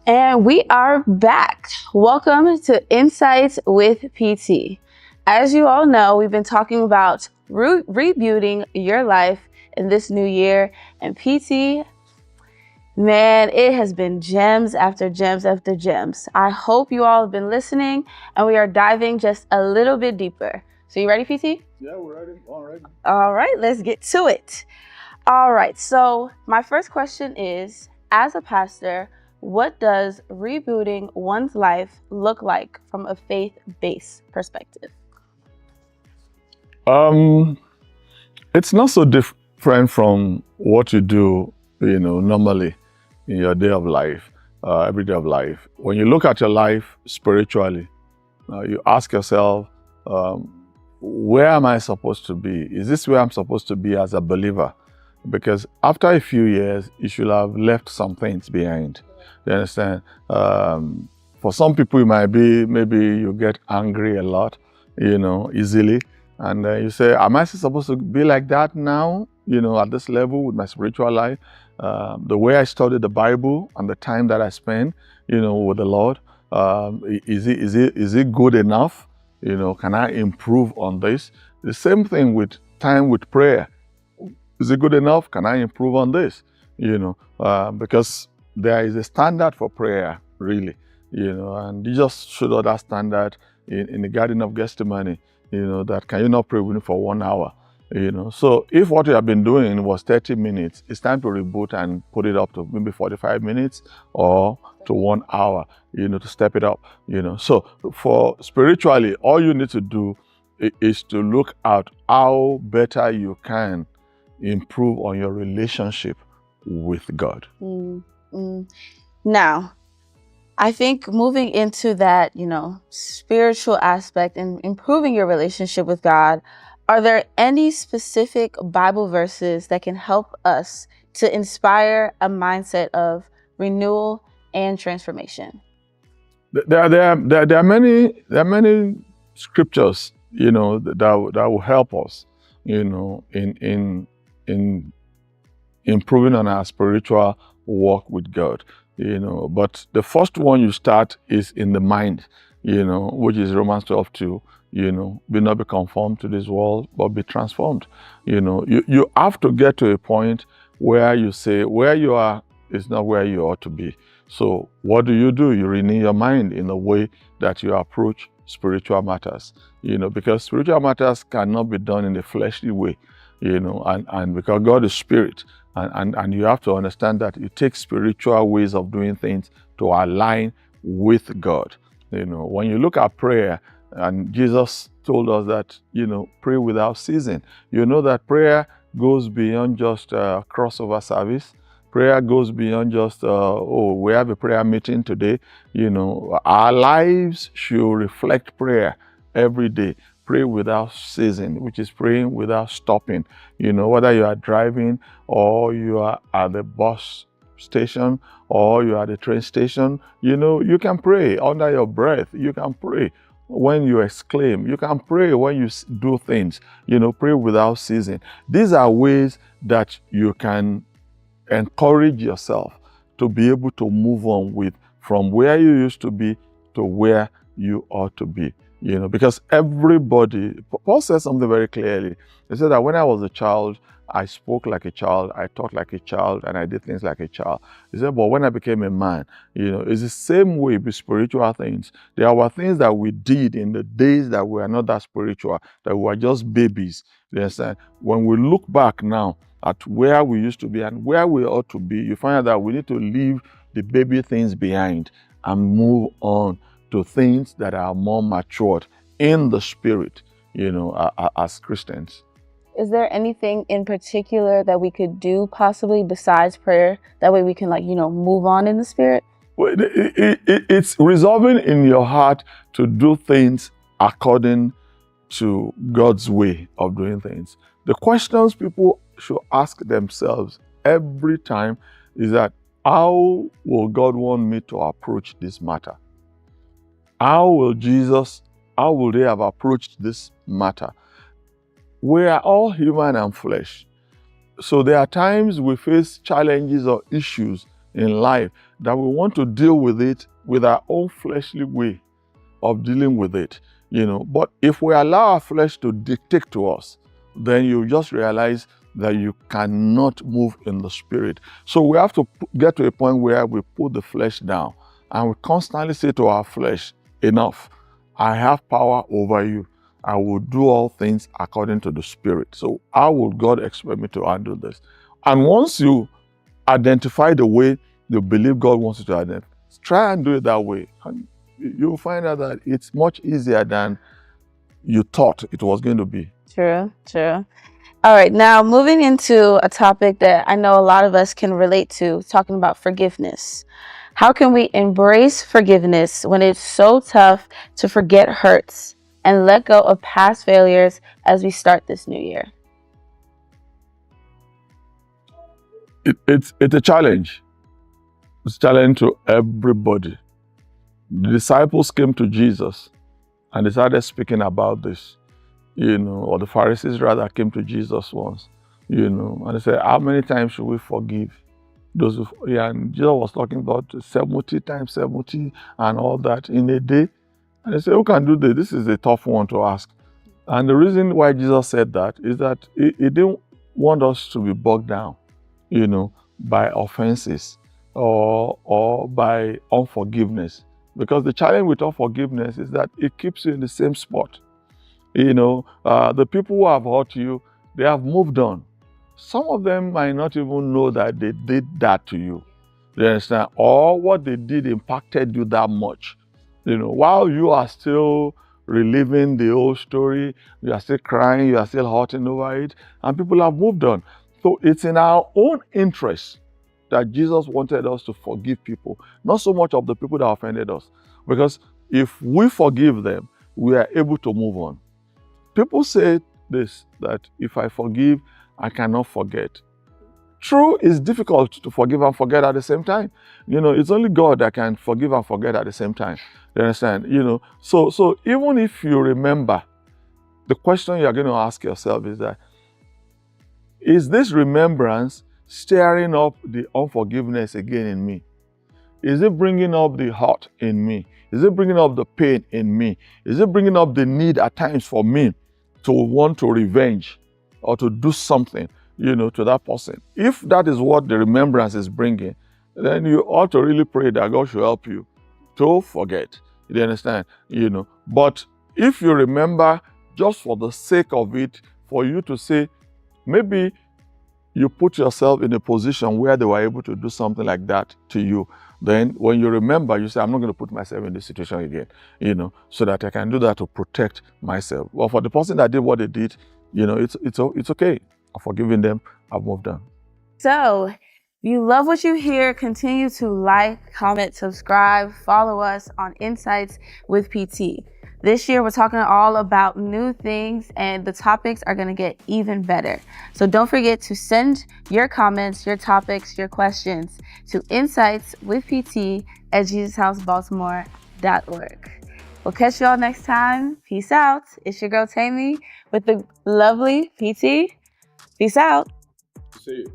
And we are back. Welcome to Insights with PT. As you all know, we've been talking about rebooting your life in this new year. And PT, man, it has been gems after gems after gems. I hope you all have been listening, and we are diving just a little bit deeper. So you ready, PT? Yeah, we're ready. Already. All right, let's get to it. All right, so my first question is, as a pastor, what does rebooting one's life look like from a faith-based perspective? It's not so different from what you do, normally in your day of life, every day of life. When you look at your life spiritually, you ask yourself, where am I supposed to be? Is this where I'm supposed to be as a believer? Because after a few years, you should have left some things behind. You understand? For some people, it might be maybe you get angry a lot, easily. And you say, am I still supposed to be like that now, at this level with my spiritual life? The way I study the Bible and the time that I spend, with the Lord, is it good enough? Can I improve on this? The same thing with time with prayer. Is it good enough? Can I improve on this? Because there is a standard for prayer, really, and Jesus showed us that standard in the Garden of Gethsemane, that can you not pray with me for 1 hour? So if what you have been doing was 30 minutes, it's time to reboot and put it up to maybe 45 minutes or to 1 hour, to step it up, So for spiritually, all you need to do is to look at how better you can improve on your relationship with God. Now, I think moving into that, spiritual aspect and improving your relationship with God, are there any specific Bible verses that can help us to inspire a mindset of renewal and transformation? There are many scriptures, that will help us, in improving on our spiritual walk with God, But the first one you start is in the mind, which is Romans 12:2. Be not be conformed to this world, but be transformed. You have to get to a point where you say where you are is not where you ought to be. So what do? You renew your mind in the way that you approach spiritual matters, because spiritual matters cannot be done in the fleshly way, and because God is spirit, and you have to understand that it takes spiritual ways of doing things to align with God. When you look at prayer, and Jesus told us that, pray without ceasing. That prayer goes beyond just crossover service. Prayer goes beyond just, we have a prayer meeting today. Our lives should reflect prayer every day. Pray without ceasing, which is praying without stopping. Whether you are driving or you are at the bus station or you are at the train station, you can pray under your breath. You can pray when you exclaim. You can pray when you do things. Pray without ceasing. These are ways that you can encourage yourself to be able to move on from where you used to be to where you ought to be. Because everybody, Paul says something very clearly. He said that when I was a child, I spoke like a child, I thought like a child, and I did things like a child. He said, but when I became a man, it's the same way with spiritual things. There were things that we did in the days that we were not that spiritual, that we were just babies. You understand? When we look back now at where we used to be and where we ought to be, you find out that we need to leave the baby things behind and move on to things that are more matured in the spirit, as Christians. Is there anything in particular that we could do possibly besides prayer? That way we can move on in the spirit? Well, it's resolving in your heart to do things according to God's way of doing things. The questions people should ask themselves every time is that, how will God want me to approach this matter? How will they have approached this matter? We are all human and flesh. So there are times we face challenges or issues in life that we want to deal with it with our own fleshly way of dealing with it, But if we allow our flesh to dictate to us, then you just realize that you cannot move in the spirit. So we have to get to a point where we put the flesh down and we constantly say to our flesh, enough, I have power over you. I will do all things according to the spirit. So how would God expect me to handle this? And once you identify the way you believe God wants you to identify, try and do it that way. And you'll find out that it's much easier than you thought it was going to be. True. All right, now moving into a topic that I know a lot of us can relate to, talking about forgiveness. How can we embrace forgiveness when it's so tough to forget hurts and let go of past failures as we start this new year? It's a challenge. It's a challenge to everybody. The disciples came to Jesus and they started speaking about this, or the Pharisees rather came to Jesus once, and they said, how many times should we forgive those who, and Jesus was talking about 70 times 70 and all that in a day. And they said, who can do this? This is a tough one to ask. And the reason why Jesus said that is that he didn't want us to be bogged down, by offenses or by unforgiveness. Because the challenge with unforgiveness is that it keeps you in the same spot. The people who have hurt you, they have moved on. Some of them might not even know that they did that to you. You understand? Or what they did impacted you that much. While you are still reliving the old story, you are still crying, you are still hurting over it, and people have moved on. So it's in our own interest that Jesus wanted us to forgive people, not so much of the people that offended us. Because if we forgive them, we are able to move on. People say this, that if I forgive, I cannot forget. True, it's difficult to forgive and forget at the same time. It's only God that can forgive and forget at the same time. You understand? So even if you remember, the question you are going to ask yourself is that, is this remembrance stirring up the unforgiveness again in me? Is it bringing up the hurt in me? Is it bringing up the pain in me? Is it bringing up the need at times for me to want to revenge or to do something, to that person? If that is what the remembrance is bringing, then you ought to really pray that God should help you to forget. You understand? But if you remember just for the sake of it, for you to say, maybe you put yourself in a position where they were able to do something like that to you, then when you remember, you say, I'm not going to put myself in this situation again, so that I can do that to protect myself. Well, for the person that did what they did, it's okay. I've forgiven them. I've moved on. So, if you love what you hear, continue to like, comment, subscribe, follow us on Insights with PT. This year, we're talking all about new things, and the topics are going to get even better. So don't forget to send your comments, your topics, your questions to insightswithpt@JesusHouseBaltimore.org. We'll catch you all next time. Peace out. It's your girl Tammy with the lovely PT. Peace out. See you.